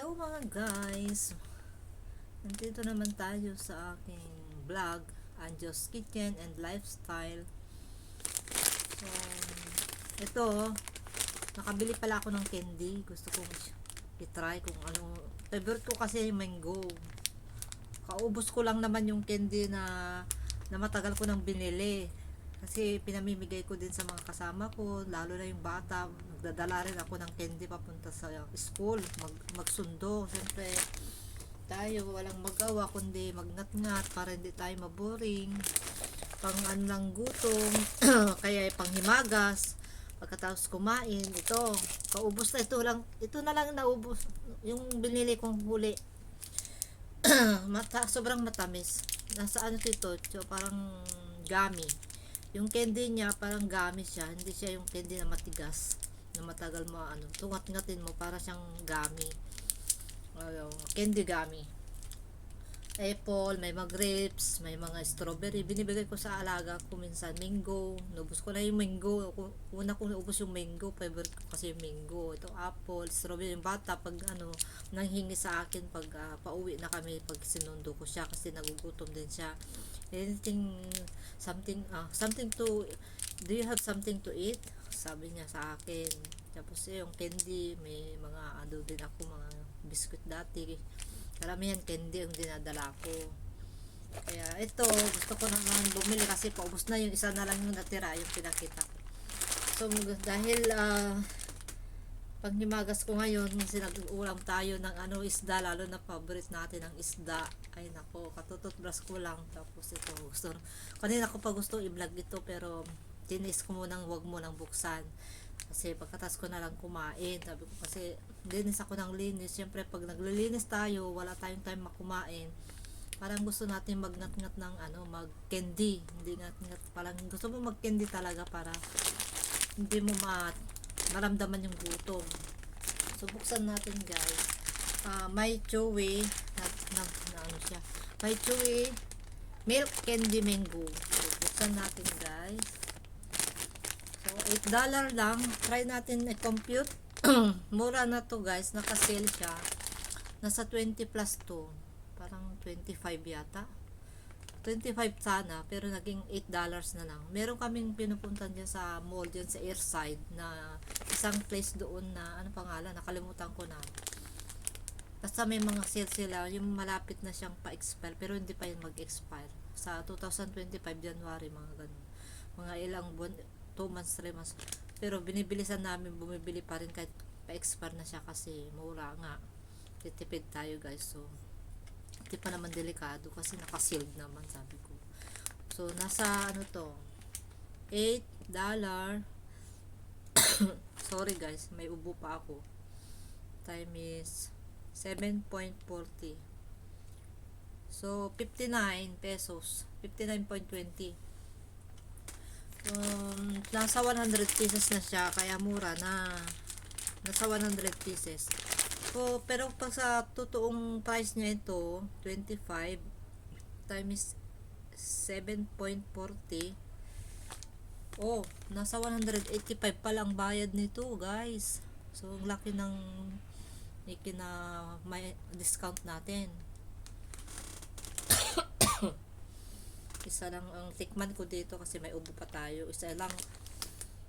Hello mga guys, nandito naman tayo sa aking vlog, Anjo's Kitchen and Lifestyle. So, ito, nakabili pala ako ng candy. Gusto kong i-try kung ano. Favorite ko kasi yung mango. Kaubos ko lang naman yung candy na matagal ko nang binili. Kasi pinamimigay ko din sa mga kasama ko, lalo na yung bata. Nagdadala rin ako ng candy papunta sa school, magsundo. Siyempre, tayo walang magawa kundi magngat-ngat para hindi tayo maboring. Pang lang gutom, kaya panghimagas. Pagkatapos kumain, ito, kaubos na ito na lang naubos. Yung binili kong huli, sobrang matamis. Nasa ano ito, parang gummy. Yung candy niya parang gummy siya, hindi siya yung candy na matigas na matagal mo tungat-ngatin mo, para siyang gummy. Candy gummy. Apple, may mga grapes, may mga strawberry. Binibigay ko sa alaga ko minsan mango. Nubos ko na yung mango. Una kong naubos yung mango, favorite ko kasi yung mango. Ito apple, strawberry. Yung bata pag nanghingi sa akin pag pauwi na kami, pag sinundo ko siya kasi nagugutom din siya. Anything, something to, do you have something to eat? Sabi niya sa akin. Tapos yung candy, may mga din ako, mga biscuit dati. Karamihan candy ang dinadala ko. Kaya ito, gusto ko naman bumili kasi paubos na, yung isa na lang yung natira, yung pinakita ko. So dahil panghimagas ko ngayon, nag-ulam tayo ng isda, lalo na favorite natin ang isda. Ay nako, katututbrush ko lang. Tapos ito, kanina ko pa gusto i-vlog ito, pero tinis ko munang wag mo nang buksan. Kasi pagkatas ko na lang kumain. Sabi ko kasi linis ako ng linis. Siyempre pag naglilinis tayo, wala tayong time makumain. Parang gusto natin magngat-ngat ng mag-candy. Hindi ngat-ngat, parang gusto mo mag-candy talaga para hindi mo maramdaman yung gutom. So buksan natin guys. May chewy na ano siya. May chewy milk candy mango. So buksan natin guys. So $8 lang. Try natin i-compute. Mura na to guys. Naka-sale siya. Nasa 20 plus to. Parang 25 yata. 25 sana, pero naging $8 na lang. Meron kaming pinupuntan dyan sa mall, dyan sa Airside, na isang place doon na, ano pangalan, nakalimutan ko na. Basta may mga sale sila, yung malapit na siyang pa-expire, pero hindi pa yun mag-expire. Sa 2025 January, mga ganun. Mga ilang buwan, 2 months, 3 months. Pero binibilisan namin, bumibili pa rin kahit pa-expire na siya kasi mura nga. Titipid tayo guys, so hindi pa naman delikado kasi naka-sealed naman, sabi ko. So nasa to, $8. Sorry guys, may ubo pa ako. Time is 7.40. So 59 pesos, 59.20. Nasa 100 pieces na siya, kaya mura na. Nasa 100 pieces. So, pero pag sa totoong price niya ito, 25 times 7.40, oh, nasa 185 pa lang bayad nito guys. So, ang laki ng may discount natin. Isa lang ang tikman ko dito kasi may ubo pa tayo. Isa lang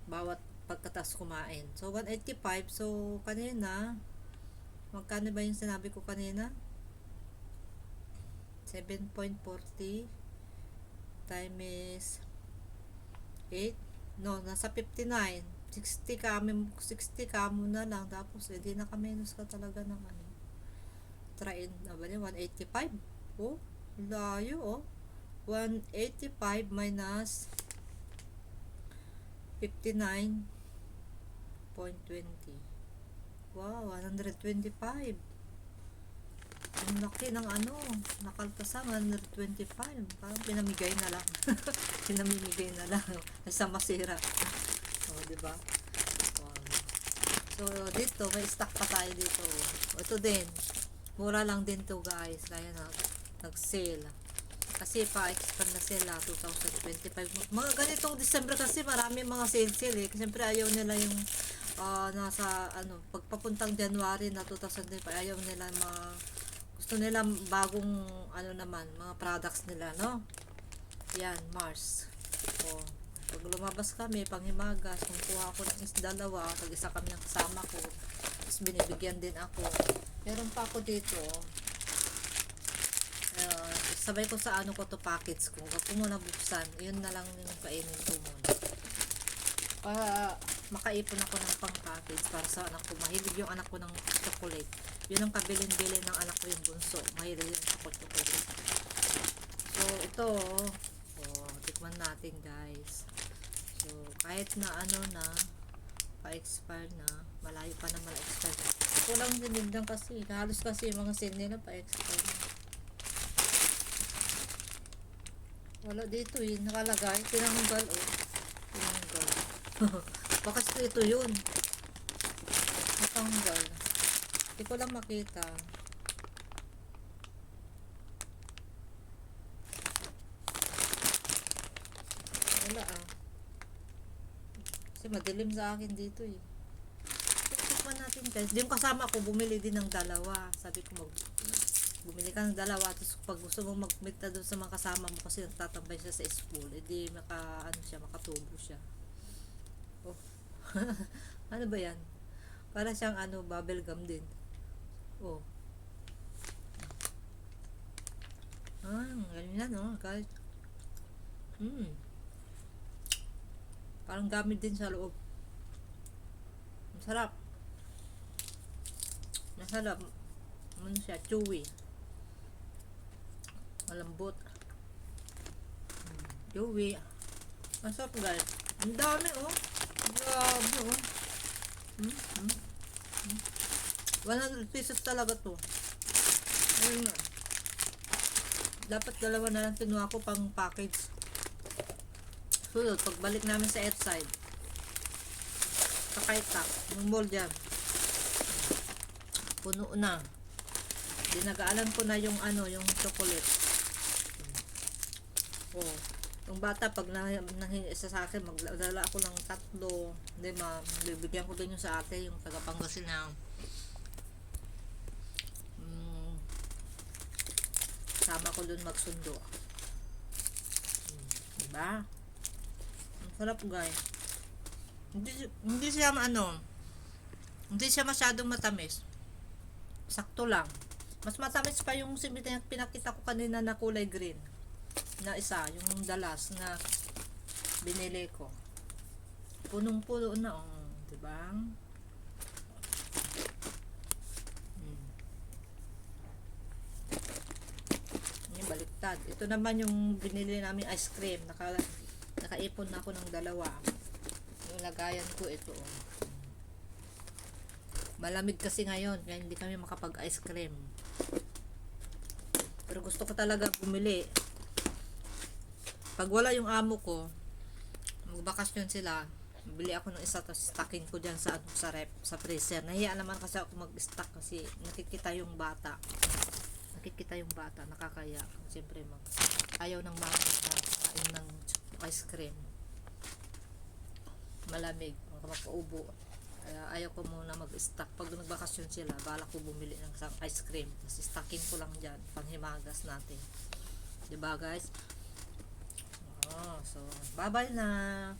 bawat pagkatas kumain. So, 185. So, kanina magkano ba yung sinabi ko kanina? 7.40 times 8. No, nasa 59. 60 kamo na lang. Tapos, hindi na kamenos ka talaga ng try na ba niya? 185. Oh, layo oh. 185 minus 59.20. Wow, 125. Ang laki ng nakaltasan, 125. Parang pinamigay na lang. Pinamimigay na lang. Sa masira. O, diba? Wow. So, dito, may stock pa tayo dito. O, ito din. Mura lang din to guys. Kaya nag-sale. Kasi pa-expand na sila 2025. Mga ganitong December kasi marami mga sale eh. Siyempre ayaw nila yung nasa pagpapuntang January na 2025, ayaw nila gusto nila bagong naman, mga products nila, no? Yan, Mars. O, pag lumabas kami, panghimagas, kung kuha ako ng dalawa, tag-isa kami ng kasama ko, tapos binibigyan din ako. Meron pa ako dito, sabay ko sa ko to package ko. Huwag ko muna buksan. Yun na lang yung kainin ko muna. Para makaipon ako ng pang package para sa anak ko. Mahilig yung anak ko ng chocolate. Yun ang kabilin-bilin ng anak ko, yung bunso. Mahilig yung chocolate. So, ito, tikman natin, guys. So, kahit na pa-expire na, malayo pa na ma-expire. Kulang din lang kasi. Halos kasi yung mga sale nila pa-expire na. Wala dito nakalagay. Tinanggal, tinanggal. Bakas ito yun. Natanggal. Hindi ko lang makita. Wala kasi madilim sa akin dito tikman natin, guys. Yung kasama ko bumili din ng dalawa. Sabi ko bumili ka ng dalawa, tapos pag gusto mong magmita doon sa mga kasama mo kasi nagtatambay siya sa school, edi makatubo siya. Ano ba yan? Para siyang bubble gum din. Ganyan yan, guys. Parang gamit din sa loob. Masarap. Siya, chewy. Malambot. Chewy. Masarap, guys. Ang dami, grabe, 100 pesos talaga to. Ayun nga. Dapat dalawa na lang kinuha ko pang package. Sunod, pagbalik namin sa airside, kakaitak, yung mall dyan, puno na. Dinagaalan ko na yung yung chocolate. Yung bata, pag nahingi isa sa akin, magdala ako ng 3, di ba? Bibigyan ko din yung sa ate, yung taga Pangasinan. Sama ko dun magsundo. Diba? Ang sarap, guys. Hindi siya hindi siya masyadong matamis. Sakto lang. Mas matamis pa yung pinakita ko kanina na kulay green. Na isa, yung dalas na binili ko. Punong-puno na, diba? Baliktad. Ito naman yung binili namin ice cream. Nakaipon na ako ng dalawa. Yung lagayan ko ito. Malamig kasi ngayon, kaya hindi kami makapag ice cream. Pero gusto ko talaga bumili. Pag wala yung amo ko, magbakasyon sila, bili ako ng isa, tapos stocking ko dyan sa rep, sa freezer. Nahiya naman kasi ako mag-stock kasi nakikita yung bata, nakakaya. Siyempre ayaw ng mama na kain ng ice cream, malamig, makaubo. Kaya ayaw ko muna mag-stock. Pag nagbakasyon sila, bala ko bumili ng isang ice cream, tapos stocking ko lang dyan, panghimagas natin. Diba, guys? So bye bye na.